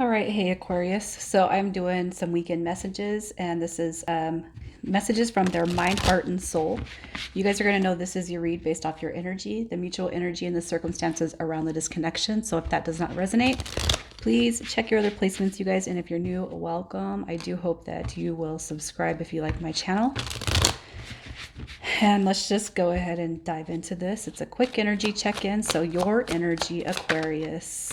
All right, hey Aquarius. So I'm doing some weekend messages, and this is messages from their mind, heart, and soul. You guys are going to know this is your read based off your energy, the mutual energy, and the circumstances around the disconnection. So if that does not resonate, please check your other placements, you guys. And if you're new, welcome. I do hope that you will subscribe if you like my channel. And let's just go ahead and dive into this. It's a quick energy check-in. So your energy, Aquarius.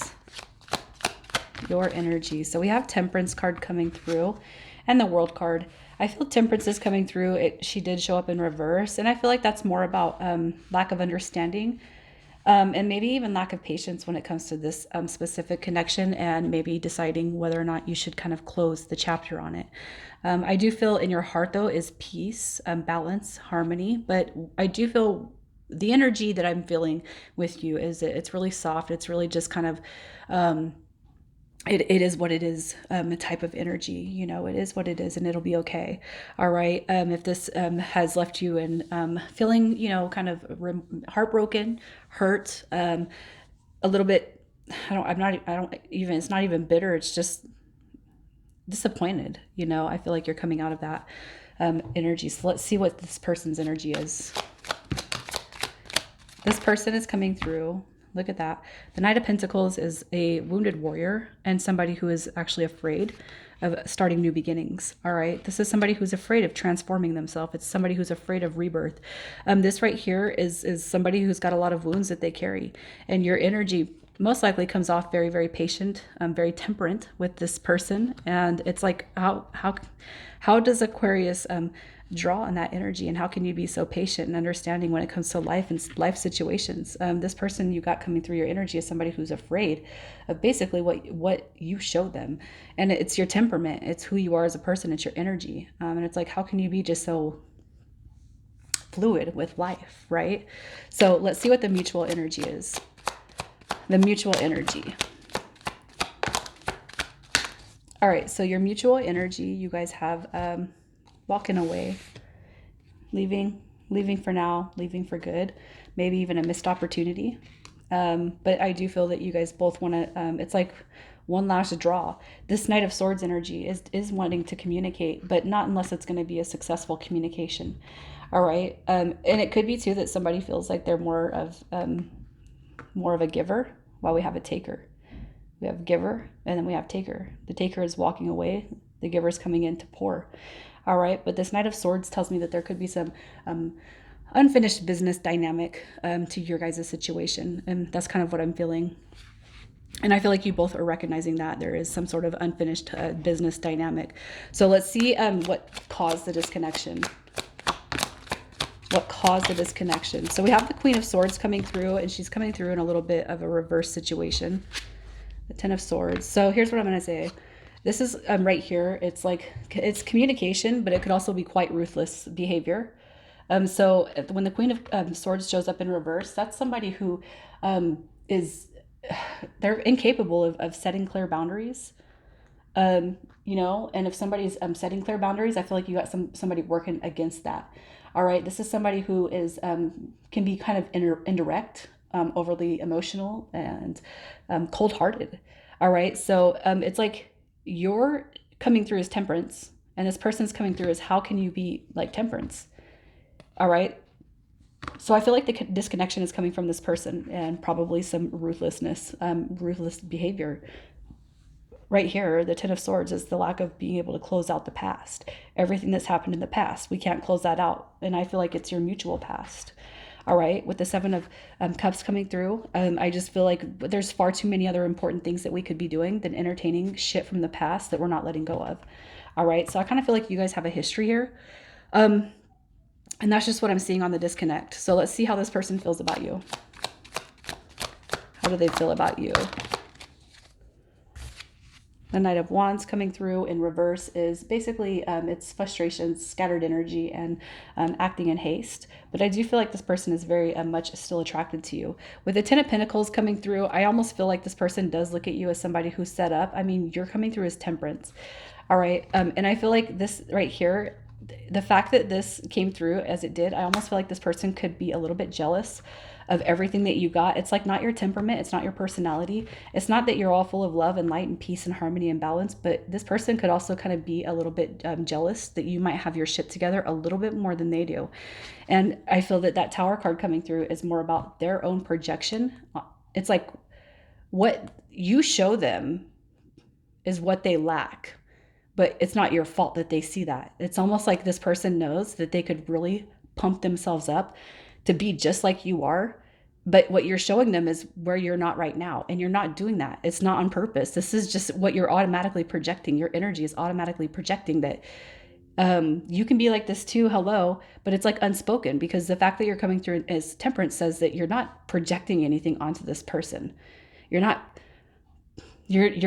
Your energy. So we have Temperance card coming through and the World card. I feel Temperance is coming through. She did show up in reverse, and I feel like that's more about lack of understanding, and maybe even lack of patience when it comes to this specific connection, and maybe deciding whether or not you should kind of close the chapter on it. I do feel in your heart, though, is peace, balance, harmony, but I do feel the energy that I'm feeling with you is it's really soft. It's really just kind of it is what it is, a type of energy, it is what it is, and it'll be okay. All right. If this has left you in feeling, kind of heartbroken, hurt, a little bit, it's not even bitter. It's just disappointed. I feel like you're coming out of that energy. So let's see what this person's energy is. This person is coming through. Look at that. The Knight of Pentacles is a wounded warrior and somebody who is actually afraid of starting new beginnings. All right. This is somebody who's afraid of transforming themselves. It's somebody who's afraid of rebirth. This right here is somebody who's got a lot of wounds that they carry. And your energy most likely comes off very, very patient, very temperate with this person. And it's like, how does Aquarius draw on that energy, and how can you be so patient and understanding when it comes to life and life situations? This person you got coming through your energy is somebody who's afraid of basically what you show them, and it's your temperament, it's who you are as a person, it's your energy, and it's like, how can you be just so fluid with life, right? So let's see what the mutual energy is. The mutual energy. All right, so your mutual energy, you guys have walking away, leaving for now, leaving for good, maybe even a missed opportunity. But I do feel that you guys both want to, it's like one last draw. This Knight of Swords energy is wanting to communicate, but not unless it's going to be a successful communication. All right. And it could be too that somebody feels like they're more of a giver, while we have a taker. We have giver, and then we have taker. The taker is walking away. The giver is coming in to pour. All right. But this Knight of Swords tells me that there could be some unfinished business dynamic to your guys' situation. And that's kind of what I'm feeling. And I feel like you both are recognizing that there is some sort of unfinished business dynamic. So let's see what caused the disconnection. What caused the disconnection? So we have the Queen of Swords coming through, and she's coming through in a little bit of a reverse situation. The Ten of Swords. So here's what I'm going to say. This is right here. It's like, it's communication, but it could also be quite ruthless behavior. So when the Queen of Swords shows up in reverse, that's somebody who they're incapable of setting clear boundaries. And if somebody's setting clear boundaries, I feel like you got somebody working against that. All right. This is somebody who is can be kind of indirect, overly emotional, and cold-hearted. All right. So it's like you're coming through as temperance, and this person's coming through as, how can you be like temperance? All right. So I feel like the disconnection is coming from this person, and probably some ruthlessness, ruthless behavior. Right here, the Ten of Swords is the lack of being able to close out the past. Everything that's happened in the past, we can't close that out. And I feel like it's your mutual past. All right, with the Seven of Cups coming through, I just feel like there's far too many other important things that we could be doing than entertaining shit from the past that we're not letting go of. All right, so I kind of feel like you guys have a history here. And that's just what I'm seeing on the disconnect. So let's see how this person feels about you. How do they feel about you? The Knight of Wands coming through in reverse is basically it's frustrations, scattered energy, and acting in haste. But I do feel like this person is very much still attracted to you. With the Ten of Pentacles coming through, I almost feel like this person does look at you as somebody who's set up. I mean, you're coming through as temperance. All right. And I feel like this right here, the fact that this came through as it did, I almost feel like this person could be a little bit jealous of everything that you got. It's like not your temperament, it's not your personality. It's not that you're all full of love and light and peace and harmony and balance, but this person could also kind of be a little bit jealous that you might have your shit together a little bit more than they do. And I feel that that Tower card coming through is more about their own projection. It's like what you show them is what they lack, but it's not your fault that they see that. It's almost like this person knows that they could really pump themselves up to be just like you are, but what you're showing them is where you're not right now, and you're not doing that. It's not on purpose. This is just what you're automatically projecting. Your energy is automatically projecting that you can be like this too, hello, but it's like unspoken, because the fact that you're coming through as temperance says that you're not projecting anything onto this person. You're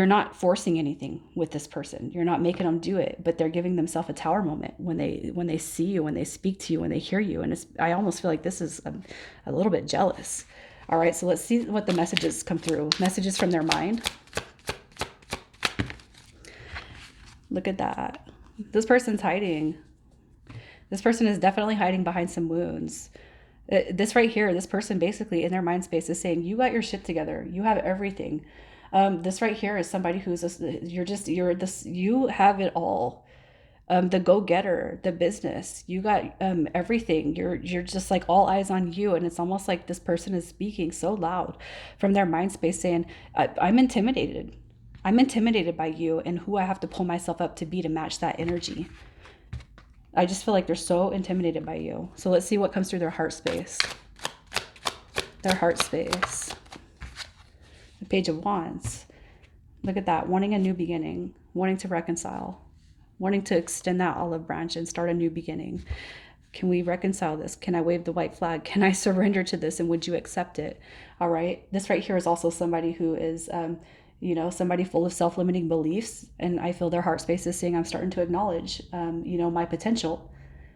not forcing anything with this person. You're not making them do it, but they're giving themselves a tower moment when they see you, when they speak to you, when they hear you. And I almost feel like this is a little bit jealous. All right, so let's see what the messages come through. Messages from their mind. Look at that. This person's hiding. This person is definitely hiding behind some wounds. This right here, this person basically in their mind space is saying, you got your shit together. You have everything. This right here is somebody who's you have it all. The go-getter, the business, you got everything. You're just like all eyes on you. And it's almost like this person is speaking so loud from their mind space saying, I'm intimidated. I'm intimidated by you and who I have to pull myself up to be to match that energy. I just feel like they're so intimidated by you. So let's see what comes through their heart space. Their heart space. The Page of Wands. Look at that. Wanting a new beginning. Wanting to reconcile. Wanting to extend that olive branch and start a new beginning. Can we reconcile this? Can I wave the white flag? Can I surrender to this? And would you accept it? All right. This right here is also somebody who is, somebody full of self-limiting beliefs. And I feel their heart space is saying, I'm starting to acknowledge, my potential,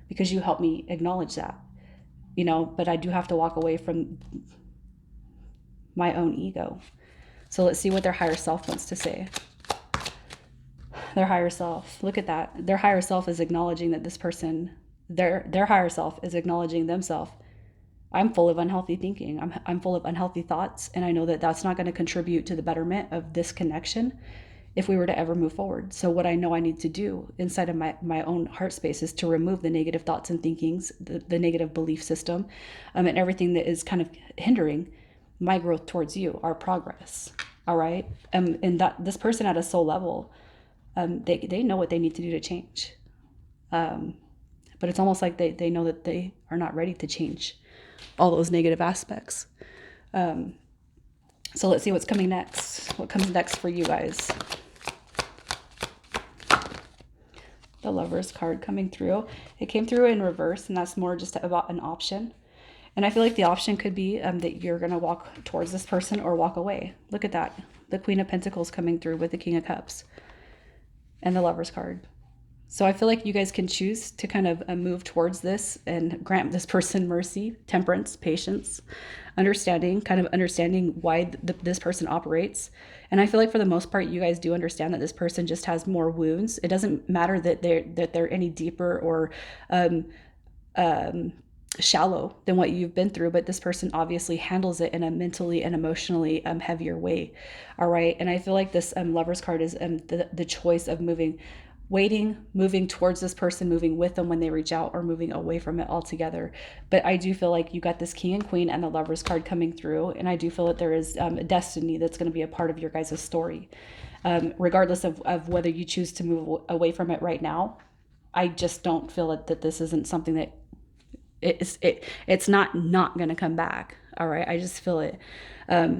because you helped me acknowledge that, but I do have to walk away from my own ego. So let's see what their higher self wants to say. Their higher self, look at that. Their higher self is acknowledging that this person, their higher self is acknowledging themselves. I'm full of unhealthy thinking. I'm full of unhealthy thoughts. And I know that that's not going to contribute to the betterment of this connection if we were to ever move forward. So what I know I need to do inside of my own heart space is to remove the negative thoughts and thinkings, the negative belief system, and everything that is kind of hindering my growth towards you, our progress. All right. And that this person at a soul level, they know what they need to do to change. But it's almost like they know that they are not ready to change all those negative aspects. So let's see what's coming next. What comes next for you guys? The Lovers card coming through. It came through in reverse, and that's more just about an option. And I feel like the option could be that you're going to walk towards this person or walk away. Look at that. The Queen of Pentacles coming through with the King of Cups and the Lovers card. So I feel like you guys can choose to kind of move towards this and grant this person mercy, temperance, patience, understanding why this person operates. And I feel like for the most part, you guys do understand that this person just has more wounds. It doesn't matter that they're any deeper or shallow than what you've been through, but this person obviously handles it in a mentally and emotionally heavier way. All right. And I feel like this Lovers card is the choice of moving towards this person, moving with them when they reach out, or moving away from it altogether. But I do feel like you got this King and Queen and the Lovers card coming through. And I do feel that there is a destiny that's going to be a part of your guys' story. Regardless of whether you choose to move away from it right now, I just don't feel that this isn't something that it's not going to come back. All right. I just feel it.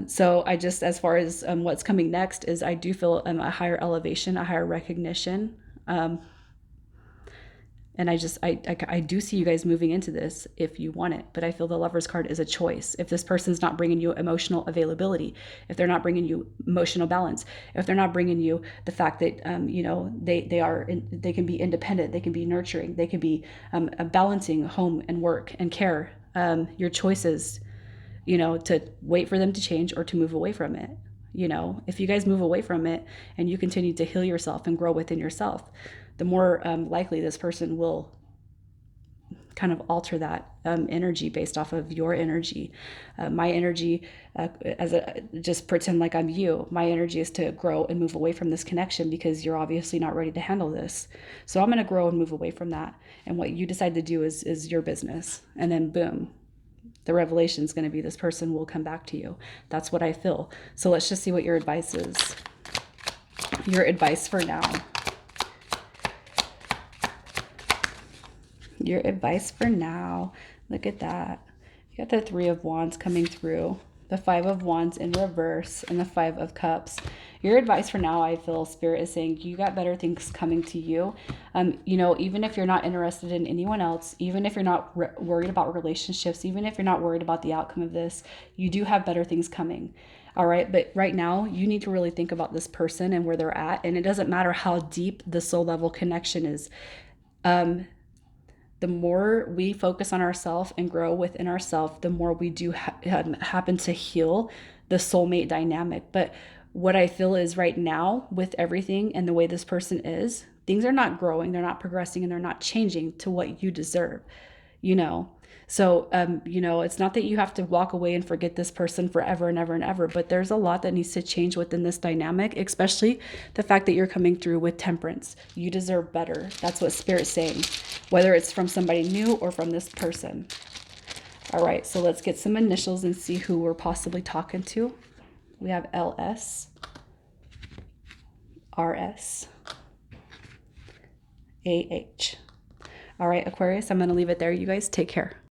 So I just, as far as what's coming next is, I do feel a higher elevation, a higher recognition. And I do see you guys moving into this if you want it, but I feel the Lovers card is a choice. If this person's not bringing you emotional availability, if they're not bringing you emotional balance, if they're not bringing you the fact that, they can be independent, they can be nurturing, they can be balancing home and work and care, your choices, to wait for them to change or to move away from it. If you guys move away from it and you continue to heal yourself and grow within yourself, the more likely this person will kind of alter that energy based off of your energy. My energy, just pretend like I'm you. My energy is to grow and move away from this connection because you're obviously not ready to handle this. So I'm going to grow and move away from that. And what you decide to do is your business. And then boom, the revelation is going to be this person will come back to you. That's what I feel. So let's just see what your advice is. Your advice for now. Your advice for now. Look at that. You got the Three of Wands coming through, the Five of Wands in reverse, and the Five of Cups. Your advice for now, I feel Spirit is saying you got better things coming to you. You know, even if you're not interested in anyone else, even if you're not worried about relationships, even if you're not worried about the outcome of this, you do have better things coming. All right. But right now you need to really think about this person and where they're at. And it doesn't matter how deep the soul level connection is. The more we focus on ourselves and grow within ourselves, the more we do happen to heal the soulmate dynamic. But what I feel is right now, with everything and the way this person is, things are not growing, they're not progressing, and they're not changing to what you deserve, you know? So, you know, it's not that you have to walk away and forget this person forever and ever and ever, but there's a lot that needs to change within this dynamic, especially the fact that you're coming through with temperance. You deserve better. That's what Spirit's saying, whether it's from somebody new or from this person. All right, so let's get some initials and see who we're possibly talking to. We have LS, RS, AH. All right, Aquarius, I'm going to leave it there. You guys take care.